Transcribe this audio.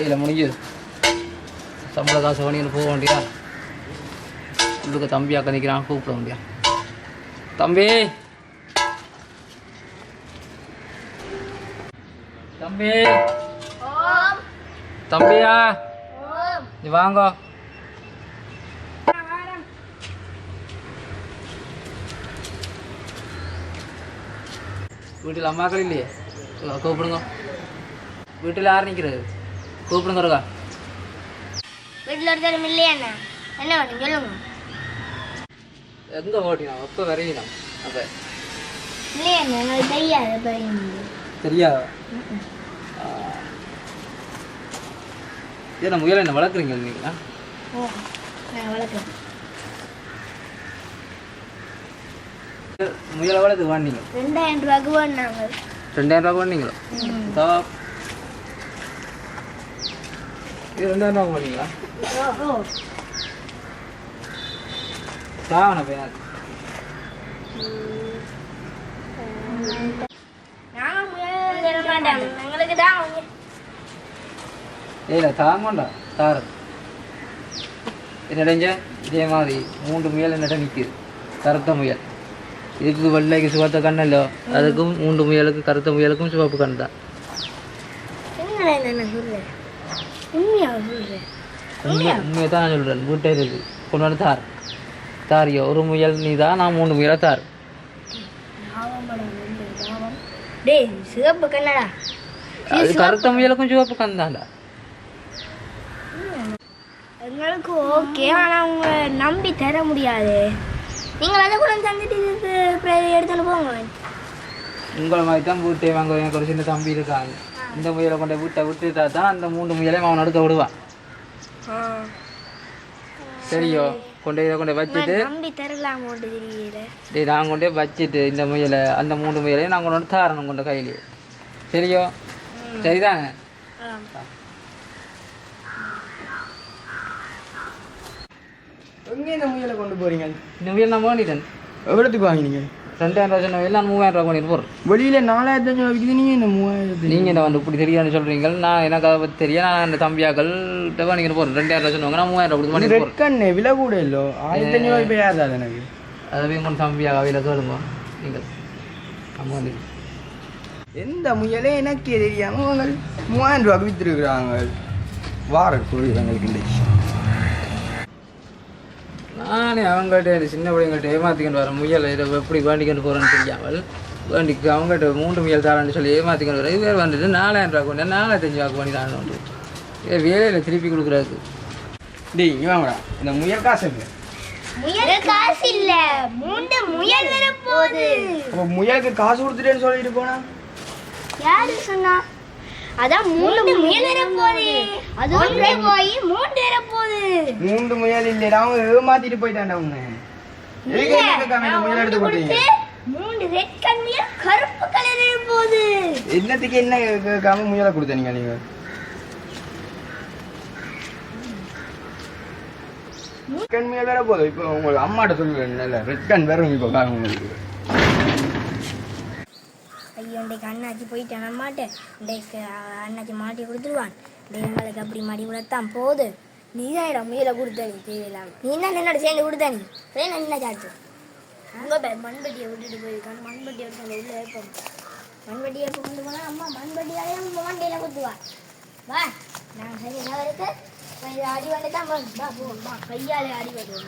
வேலையில் முடிஞ்சு சம்பள காசு பண்ணின்னு போக வேண்டியா உள்ளுக்கு தம்பியாக்க நிற்கிறான் கூப்பிட வேண்டியா தம்பி தம்பி தம்பியா நீ வாங்க வீட்டில் அம்மாக்கள் இல்லையே கூப்பிடுங்க வீட்டில் யார் நிற்கிறது கூப்பிடுங்க இருக்கா வீட்டில் ஒருத்தரும் இல்லையா என்ன வேணும் சொல்லுங்க எங்கே ஓட்டினா எப்போ வரையினா அப்போ இல்லையா எங்களுக்கு தெரியாது தெரியாதா ஏன்னா முயலை என்ன வளர்க்குறீங்க நீங்களா நான் வளர்க்குறேன் முயலை வளர்த்து வாண்டிங்க 2000 ரூபாய்க்கு வாங்கினாங்க 2000 ரூபா வாண்டிங்களோ இது 2000 ரூபா வாண்டிங்களா தாவண பையன் இல்லை தாங்கண்டா தாரு என்னடைஞ்ச இதே மாதிரி 3 முயல் என்னட்ட நிற்கிது கருத்த முயல் இதுக்கு வெள்ளைக்கு சிவத்த கண்ணல்லோ அதுக்கும் 3 முயலுக்கு கருத்த முயலுக்கும் சிவப்பு கண் தான் உண்மையை தான் நான் சொல்கிறேன் வீட்டை இருக்கு கொண்டு வந்து தார் தாரியோ ஒரு முயல் நீ தான் நான் 3 முயலை தார் சிவப்பு கண்ணடா அது கருத்த முயலுக்கும் சிவப்பு கண் தான்டா எங்களுக்கு ஓகே ஆனால் அவங்க நம்பி தர முடியாது நீங்கள் அதை கூட தந்துட்டு எடுத்துன்னு போங்க உங்களை மாதிரி தான் வீட்டை வாங்க எனக்கு ஒரு சின்ன தம்பி இருக்காங்க இந்த முயலை கொண்டு வீட்டை விட்டுட்டா தான் அந்த 3 முயலையும் அவன் எடுக்க விடுவான் சரியோ கொண்டு வச்சுட்டு நம்பி தரலாம் தெரியல நான் கொண்டே வச்சுட்டு இந்த முயலை அந்த 3 முயலையும் நான் கொண்டு வந்து தாரணும் கொண்ட கையிலேயே சரியோ சரிதானே எங்கே இந்த முயலை கொண்டு போறீங்க இந்த முயல் நான் வாங்கிட்டேன் எவ்வளோத்துக்கு வாங்கினீங்க 2000 ரூபா சொன்ன நான் 3000 ரூபா பண்ணிட்டு போகிறேன் வெளியில் 4000 விற்கிது நீங்கள் இந்த 3000 நீங்கள் என்ன வந்து இப்படி தெரியாதுன்னு சொல்கிறீங்க நான் எனக்கு அதை பற்றி தெரியும் நான் அந்த தம்பியாக்கள் பண்ணிக்கிட்டு போகிறேன் 2000 ரூபா சொன்னாங்க நான் 3000 ரூபா கொடுத்து பண்ணி போகிறேன் கண்ணே விலை கூட இல்லோ 1500 இப்போ யார் தான் எனக்கு அதுவே கொண்டு தம்பியாக அவையில் கேளுங்க நீங்கள் நம்ம வந்து எந்த முயலே எனக்கே தெரியாமல் அவங்க 3000 ரூபாய்க்கு விற்றுருக்குறாங்க வார தொழில் எங்களுக்கு இன்றைக்கு நானே அவங்கள்ட்ட சின்ன பிள்ளைங்கள்ட்ட ஏமாற்றிக்கிட்டு வரேன் முயல் இதை எப்படி வேண்டிக்கிட்டு போகிறேன்னு தெரியாமல் வேண்டிக்கு அவங்ககிட்ட 3 முயல் தரான்னு சொல்லி ஏமாற்றிக்கிட்டு வரேன் இது வந்துட்டு 4000 ரூபா கொண்டு 4500 ரூபா பண்ணி தான் உண்டு இதை வேலையில் திருப்பி கொடுக்குறாரு டேய் இங்கே வாங்கடா இந்த முயல் காசு இல்லை முயல் காசு இல்ல 3 முயல் வர போகுது அப்போ முயலுக்கு காசு கொடுத்துட்டேன்னு சொல்லிட்டு போனா யாரு சொன்னா அதான் 3 முயல் வர போகுது அது ஒன்றே போய் 3 வர போகுது 3 முயல் இல்லைடா அவங்க ஏமாத்திட்டு போயிட்டான்டா அவங்க எதுக்கு என்ன முயல் எடுத்து கொடுத்தீங்க 3 ரெட் கண் முயல் கருப்பு கலர் வர போகுது என்னத்துக்கு என்ன கேட்காம முயலை கொடுத்தீங்க நீங்க கண் முயல் வேற போதும் இப்போ உங்களுக்கு அம்மாட்ட சொல்லுவேன் ரெட் கண் வேற இப்போ காணும் உங்களுக்கு ஐயோ இன்றைக்கு அண்ணாச்சி போயிட்டேன் அம்மாட்டேன் இன்றைக்கு அண்ணாச்சி மாட்டி கொடுத்துருவான் எங்களுக்கு அப்படி மாடி விடத்தான் போகுது நீ தான் இடம் முயலை கொடுத்த நீ தேவையில்லாம நீ தான் என்னோட சேர்ந்து கொடுத்த நீ வேணும் என்ன சாச்சு உங்கள் பேர் மண்பட்டியை விட்டுட்டு போயிருக்கான் மண்பட்டி எடுத்து உள்ள வைப்போம் மண்பட்டி எடுத்து கொண்டு போனால் அம்மா மண்பட்டியாலே மண்டையில் குத்துவா வா நாங்கள் சரி என்ன இருக்கு அடி வந்து தான் வா போ கையாலே அடி வந்து